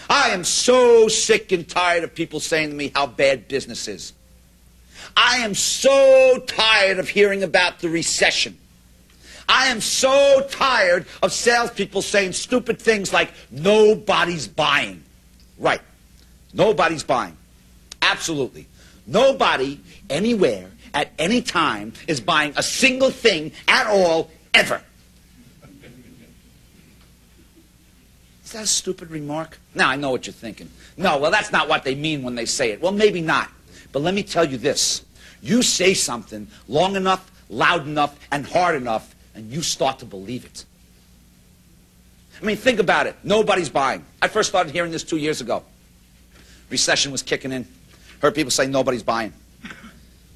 I am so sick and tired of people saying to me how bad business is. I am so tired of hearing about the recession. I am so tired of salespeople saying stupid things like, nobody's buying. Right. Nobody's buying. Absolutely. Nobody, anywhere, at any time, is buying a single thing at all, ever. Is that a stupid remark? Now, I know what you're thinking. No, well, that's not what they mean when they say it. Well, maybe not. But let me tell you this. You say something long enough, loud enough, and hard enough, and you start to believe it. I mean, think about it. Nobody's buying. I first started hearing this 2 years ago. Recession was kicking in. Heard people say nobody's buying.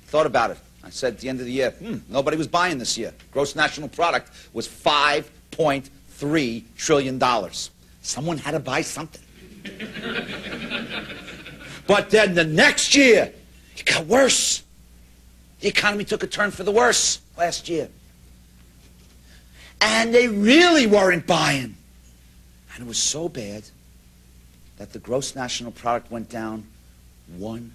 Thought about it. I said at the end of the year, nobody was buying this year. Gross national product was $5.3 trillion. Someone had to buy something. But then the next year, it got worse. The economy took a turn for the worse last year. And they really weren't buying. And it was so bad that the gross national product went down 1%.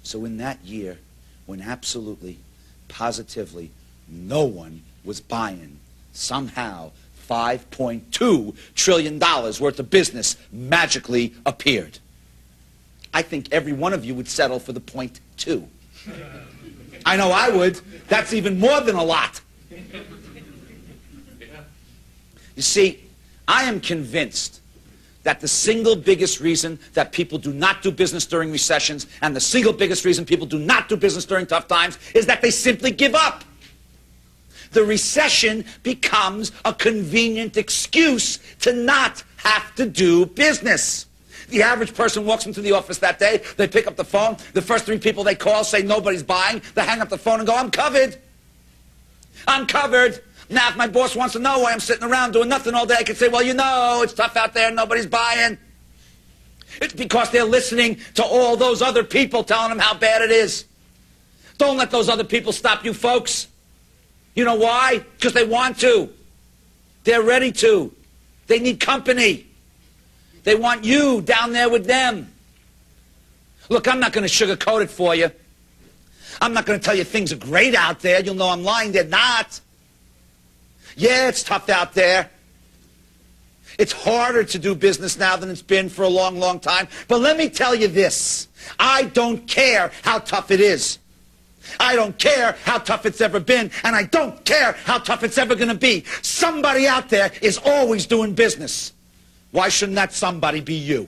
So in that year, when absolutely, positively, no one was buying, somehow $5.2 trillion worth of business magically appeared. I think every one of you would settle for the 0.2. I know I would. That's even more than a lot. You see, I am convinced that the single biggest reason that people do not do business during recessions and the single biggest reason people do not do business during tough times is that they simply give up. The recession becomes a convenient excuse to not have to do business. The average person walks into the office that day, they pick up the phone, the first 3 people they call say nobody's buying, they hang up the phone and go, I'm covered. I'm covered. Now, if my boss wants to know why I'm sitting around doing nothing all day, I can say, well, you know, it's tough out there, nobody's buying. It's because they're listening to all those other people telling them how bad it is. Don't let those other people stop you, folks. You know why? Because they want to. They're ready to. They need company. They want you down there with them. Look, I'm not going to sugarcoat it for you. I'm not going to tell you things are great out there. You'll know I'm lying. They're not. Yeah, it's tough out there. It's harder to do business now than it's been for a long, long time. But let me tell you this. I don't care how tough it is. I don't care how tough it's ever been, and I don't care how tough it's ever going to be. Somebody out there is always doing business. Why shouldn't that somebody be you?